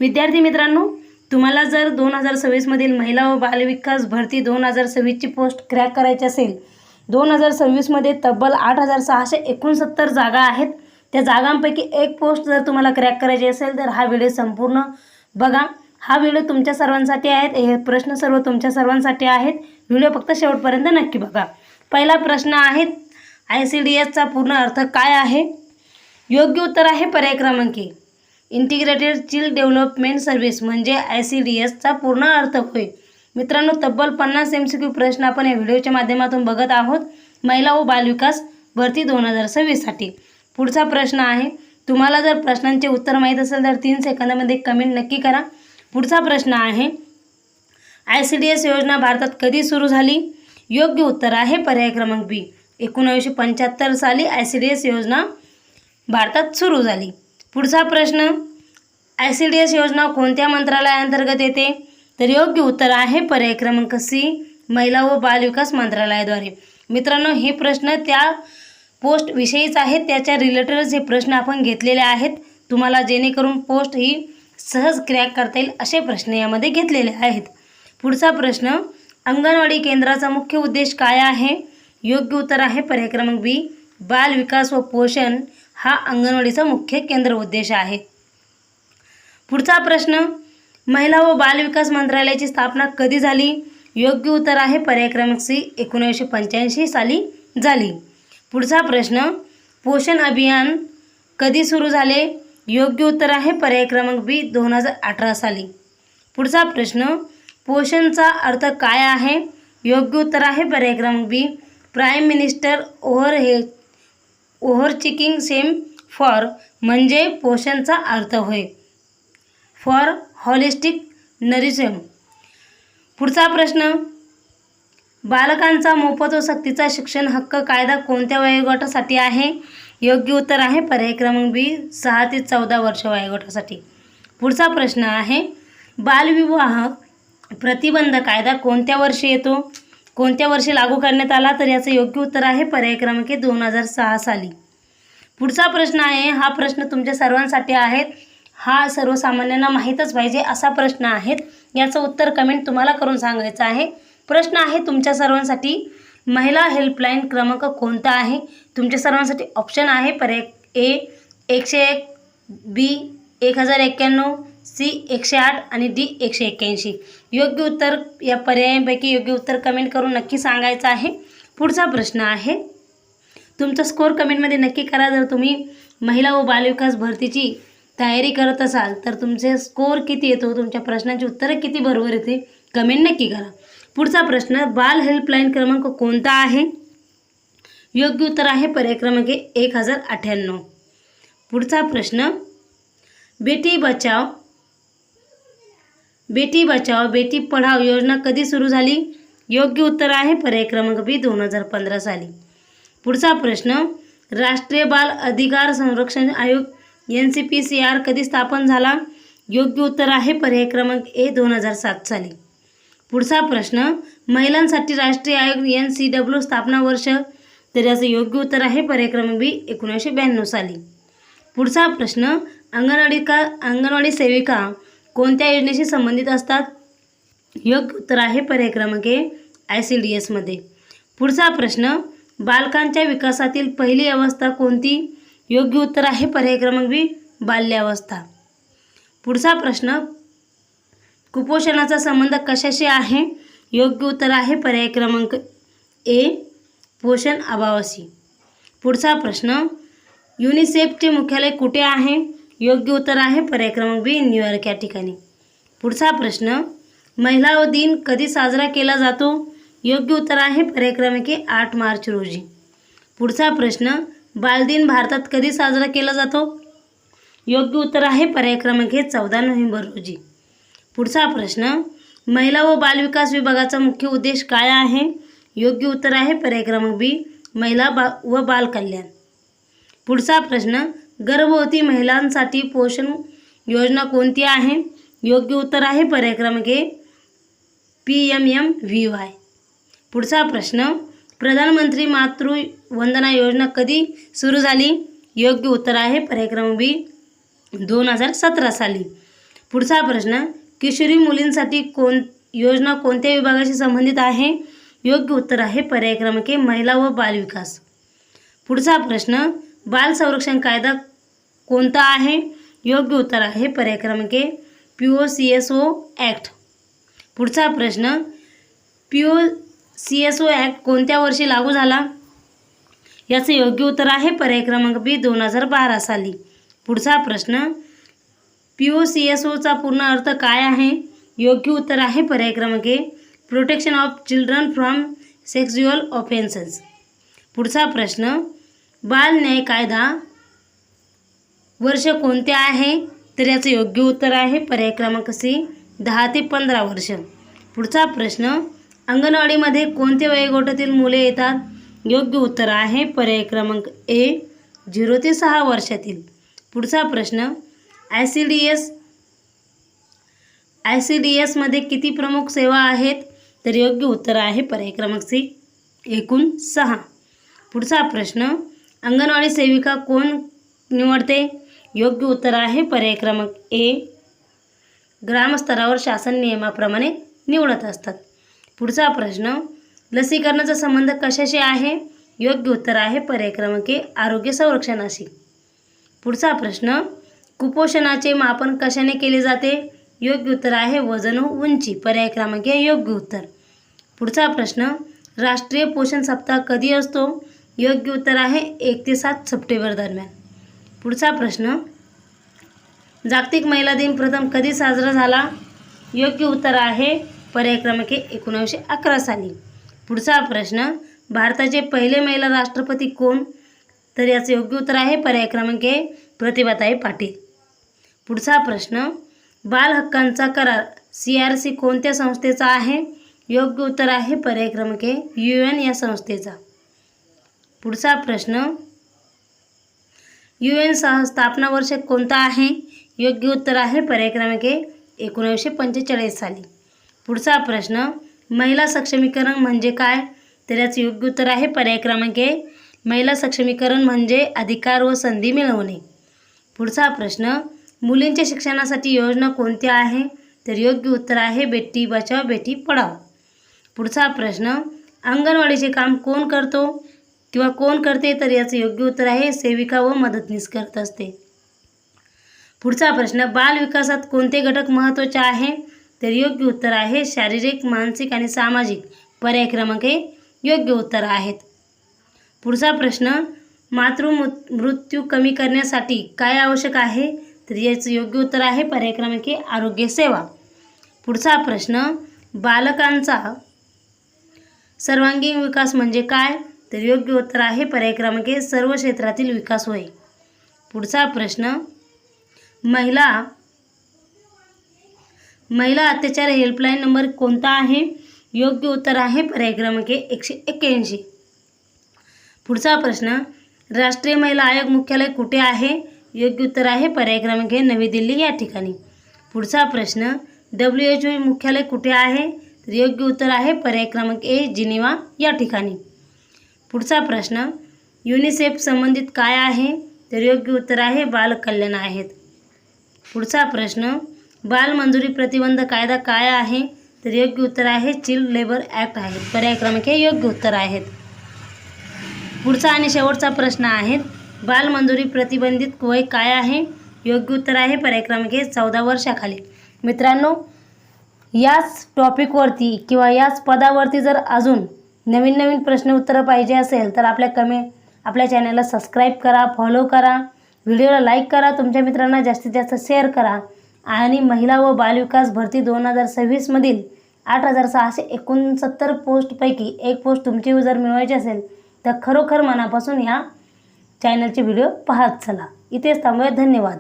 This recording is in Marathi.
विद्यार्थी मित्रांनो, तुम्हाला जर 2026 मधील महिला व बालविकास भरती 2026 ची पोस्ट क्रॅक करायची असेल, 2026 मध्ये तब्बल 8669 जागा आहेत. त्या जागांपैकी एक पोस्ट जर तुम्हाला क्रॅक करायची असेल तर हा व्हिडिओ संपूर्ण बघा. हा व्हिडिओ तुमच्या सर्वांसाठी आहे. हे प्रश्न सर्व तुमच्या सर्वांसाठी आहेत. व्हिडिओ फक्त शेवटपर्यंत नक्की बघा. पहिला प्रश्न आहे, ICDS चा पूर्ण अर्थ काय आहे? योग्य उत्तर आहे पर्याय क्रमांक ए, इंटिग्रेटेड चाइल्ड डेव्हलपमेंट सर्व्हिस म्हणजे ICDS चा पूर्ण अर्थ होय. मित्रांनो, तब्बल 50 MCQ प्रश्न आपण या व्हिडिओच्या माध्यमातून बघत आहोत महिला व बालविकास भरती 2026 साठी. पुढचा प्रश्न आहे, तुम्हाला जर प्रश्नांचे उत्तर माहीत असेल तर 3 सेकंदामध्ये कमेंट नक्की करा. पुढचा प्रश्न आहे, ICDS योजना भारतात कधी सुरू झाली? योग्य उत्तर आहे पर्याय क्रमांक बी, 1975 साली ICDS योजना भारतात सुरू झाली. पुढचा प्रश्न, ICDS योजना कोणत्या मंत्रालयाअंतर्गत येते? तर योग्य उत्तर आहे पर्याय क्रमांक सी, महिला व बालविकास मंत्रालयाद्वारे. मित्रांनो, हे प्रश्न त्या पोस्ट विषयीच आहेत, त्याच्या रिलेटेडच हे प्रश्न आपण घेतलेले आहेत. तुम्हाला जेणेकरून पोस्ट ही सहज क्रॅक करता येईल असे प्रश्न यामध्ये घेतलेले आहेत. पुढचा प्रश्न, अंगणवाडी केंद्राचा मुख्य उद्देश काय आहे? योग्य उत्तर आहे पर्याय क्रमांक बी, बाल विकास व पोषण हा अंगणवाडीचा मुख्य केंद्र उद्देश आहे. पुढचा प्रश्न, महिला व बालविकास मंत्रालयाची स्थापना कधी झाली? योग्य उत्तर आहे पर्याय क्रमांक सी, 1985 साली झाली. पुढचा प्रश्न, पोषण अभियान कधी सुरू झाले? योग्य उत्तर आहे पर्याय क्रमांक बी, 2018 साली. पुढचा प्रश्न, पोषणचा अर्थ काय आहे? योग्य उत्तर आहे पर्याय क्रमांक बी, प्राईम मिनिस्टर ओव्हरचिकिंग सेम फॉर म्हणजे पोषणचा अर्थ होय, फॉर हॉलिस्टिक नरिशम. पुढचा प्रश्न, बालकांचा मोफत व सक्तीचा शिक्षण हक्क कायदा कोणत्या वयोगटासाठी आहे? योग्य उत्तर आहे पर्याय क्रमांक बी, 6 ते 14 वर्ष वयोगटासाठी. पुढचा प्रश्न आहे, बालविवाह प्रतिबंध कायदा कोणत्या वर्षी येतो? कोणत्या वर्षी लागू करण्यात आला? तर याचं योग्य उत्तर आहे पर्याय क्रमांक 2006 साली. पुढचा प्रश्न आहे, हा प्रश्न तुमच्या सर्वांसाठी आहे. हा सर्वसामान्यांना माहीतच पाहिजे असा प्रश्न आहे. याचं उत्तर कमेंट तुम्हाला करून सांगायचं आहे. प्रश्न आहे तुमच्या सर्वांसाठी, महिला हेल्पलाईन क्रमांक कोणता आहे? तुमच्या सर्वांसाठी ऑप्शन आहे पर्याय ए 101, बी 1091, सी 108 आणि डी 181. योग्य उत्तर या पर्यायांपैकी योग्य उत्तर कमेंट करून नक्की सांगायचं आहे. पुढचा प्रश्न आहे, तुमचा स्कोर कमेंटमध्ये नक्की करा. जर तुम्ही महिला व बालविकास भरतीची तयारी करत असाल तर तुमचे स्कोर किती येतो, तुमच्या प्रश्नांची उत्तरं किती बरोबर येते, कमेंट नक्की करा. पुढचा प्रश्न, बाल हेल्पलाईन क्रमांक कोणता आहे? योग्य उत्तर आहे पर्याय क्रमांक 1098. पुढचा प्रश्न, बेटी बचाओ बेटी पढाओ योजना कधी सुरू झाली? योग्य उत्तर आहे पर्याय क्रमांक बी, 2015 साली. पुढचा प्रश्न, राष्ट्रीय बाल अधिकार संरक्षण आयोग NCPCR कधी स्थापन झाला? योग्य उत्तर आहे पर्याय क्रमांक ए, 2007 साली. पुढचा प्रश्न, महिलांसाठी राष्ट्रीय आयोग NCW स्थापना वर्ष? तर याचं योग्य उत्तर आहे पर्याय क्रमांक बी, 1992 साली. पुढचा प्रश्न, अंगणवाडी सेविका कोणत्या योजनेशी संबंधित असतात? योग्य उत्तर आहे पर्याय क्रमांक ए, ICDS मध्ये. पुढचा प्रश्न, बालकांच्या विकासातील पहिली अवस्था कोणती? योग्य उत्तर आहे पर्याय क्रमांक बी, बाल्यावस्था. पुढचा प्रश्न, कुपोषणाचा संबंध कशाशी आहे? योग्य उत्तर आहे पर्याय क्रमांक ए, पोषण अभावाशी. पुढचा प्रश्न, युनिसेफचे मुख्यालय कुठे आहे? योग्य उत्तर आहे पर्याय क्रमांक बी, न्यूयॉर्क या ठिकाणी. पुढचा प्रश्न, महिला दिन कधी साजरा केला जातो? योग्य उत्तर आहे पर्याय क्रमांक 8 मार्च रोजी. पुढचा प्रश्न, बालदिन भारतात कधी साजरा केला जातो? योग्य उत्तर आहे पर्याय क्रमांक 14 नोव्हेंबर रोजी. पुढचा प्रश्न, महिला व बालविकास विभागाचा मुख्य उद्देश काय आहे? योग्य उत्तर आहे पर्याय क्रमांक बी, महिला व बाल कल्याण. पुढचा प्रश्न, गर्भवती महिलांसाठी पोषण योजना कोणती आहे? योग्य उत्तर आहे पर्याय क्रमांक ए, PMMVY. पुढचा प्रश्न, प्रधानमंत्री मातृ वंदना योजना कधी सुरू झाली? योग्य उत्तर आहे पर्याय क्रमांक बी, 2017 साली. पुढचा प्रश्न, किशोरी मुलींसाठी योजना कोणत्या विभागाशी संबंधित आहे? योग्य उत्तर आहे पर्याय क्रमांक महिला व बालविकास. पुढचा प्रश्न, बाल संरक्षण कायदा कोणता आहे? योग्य उत्तर आहे पर्याय क्रमांक POCSO ॲक्ट. पुढचा प्रश्न, POCSO ॲक्ट कोणत्या वर्षी लागू झाला? याचे योग्य उत्तर आहे पर्याय क्रमांक B 2012 साली. पुढचा प्रश्न, POCSOचा पूर्ण अर्थ काय आहे? योग्य उत्तर आहे पर्याय क्रमांक protection of children from sexual offences. पुढचा प्रश्न, बाल न्याय कायदा वर्ष कोणते आहे? तर याचे योग्य उत्तर आहे पर्याय क्रमांक C 10 ते 15 वर्ष. पुढचा प्रश्न, अंगणवाडीमध्ये कोणते वयोगटातील मुले येतात? योग्य उत्तर आहे पर्याय क्रमांक A 0 ते 6 वर्षातील. पुढचा प्रश्न, ICDS मध्ये किती प्रमुख सेवा आहेत? तर योग्य उत्तर आहे पर्याय क्रमांक C एकूण 6. पुढचा प्रश्न, अंगणवाडी सेविका कोण निवडते? योग्य उत्तर आहे पर्याय क्रमांक A ग्रामस्तरावर शासन नियमाप्रमाणे निवडत असतात. पुढचा प्रश्न, लसीकरणाचा संबंध कशाशी आहे? योग्य उत्तर आहे पर्याय क्रमांक आरोग्य संरक्षणाशी. पुढचा प्रश्न, कुपोषणाचे मापन कशाने केले जाते? योग्य उत्तर आहे वजन व उंची पर्याय क्रमांक योग्य उत्तर. पुढचा प्रश्न, राष्ट्रीय पोषण सप्ताह कधी असतो? योग्य उत्तर आहे 1 ते 7 सप्टेंबर दरम्यान. पुढचा प्रश्न, जागतिक महिला दिन प्रथम कधी साजरा झाला? योग्य उत्तर आहे पर्याय क्रमांक 1911 साली. पुढचा प्रश्न, भारताचे पहिले महिला राष्ट्रपती कोण? तर याचे योग्य उत्तर आहे पर्याय क्रमांक प्रतिभाताई पाटील. पुढचा प्रश्न, बाल हक्कांचा करार CRC कोणत्या संस्थेचा आहे? योग्य उत्तर आहे पर्याय क्रमांक UN या संस्थेचा. पुढचा प्रश्न, UN स्थापना वर्ष कोणता आहे? योग्य उत्तर आहे पर्याय क्रमांक 1945 साली. पुढचा प्रश्न, महिला सक्षमीकरण म्हणजे काय? तर याचे योग्य उत्तर आहे पर्याय क्रमांक महिला सक्षमीकरण म्हणजे अधिकार व संधी मिळवणे. पुढचा प्रश्न, मुलींच्या शिक्षणासाठी योजना कोणती आहे? तर योग्य उत्तर आहे बेटी बचाव बेटी पढाओ. पुढचा प्रश्न, अंगणवाडीचे काम कोण करतो किंवा कोण करते? तर याचे योग्य उत्तर आहे सेविका व मदतनीस करत असते. पुढचा प्रश्न, बाल विकासात कोणते घटक महत्त्वाचे आहे? तर योग्य उत्तर आहे शारीरिक, मानसिक आणि सामाजिक पर्याय क्रमांक योग्य उत्तर आहेत. पुढचा प्रश्न, मातृमृत्यू कमी करण्यासाठी काय आवश्यक आहे? तर याचे योग्य उत्तर आहे पर्याय क्रमांक आरोग्य सेवा. पुढचा प्रश्न, बालकांचा सर्वांगीण विकास म्हणजे काय? तर योग्य उत्तर आहे पर्याय क्रमांक सर्व क्षेत्रातील विकास होय. पुढचा प्रश्न, महिला अत्याचार हेल्पलाईन नंबर कोणता आहे? योग्य उत्तर आहे पर्याय क्रमांक 181. पुढचा प्रश्न, राष्ट्रीय महिला आयोग मुख्यालय कुठे आहे? योग्य उत्तर आहे पर्याय क्रमांक नवी दिल्ली या ठिकाणी. पुढचा प्रश्न, WHO मुख्यालय कुठे आहे? तर योग्य उत्तर आहे पर्याय क्रमांक A जिनिव्हा या ठिकाणी. पुढचा प्रश्न, युनिसेफ संबंधित काय आहे? तर योग्य उत्तर आहे बालकल्याण आहेत. पुढचा प्रश्न, बाल मंजुरी प्रतिबंध कायदा काय आहे? तर योग्य उत्तर आहे चाइल्ड लेबर ॲक्ट आहे पर्याय क्रमांक योग्य उत्तर आहेत. पुढचा आणि शेवटचा प्रश्न आहे, बाल मंजुरी प्रतिबंधित वय काय आहे? योग्य उत्तर आहे पर्याय क्रमांक 14 वर्षाखाली. मित्रांनो, याच टॉपिकवरती किंवा याच पदावरती जर अजून नवीन नवीन प्रश्न उत्तरं पाहिजे असेल तर आपल्या चॅनलला सबस्क्राईब करा, फॉलो करा, व्हिडिओला लाईक करा, तुमच्या मित्रांना जास्तीत जास्त शेअर करा. आणि महिला व बालविकास भरती 2026 मधील 8669 पोस्टपैकी एक पोस्ट तुमची जर मिळवायची असेल तर खरोखर मनापासून या चॅनलचे व्हिडिओ पाहत चला. इथेच थांबूया. धन्यवाद.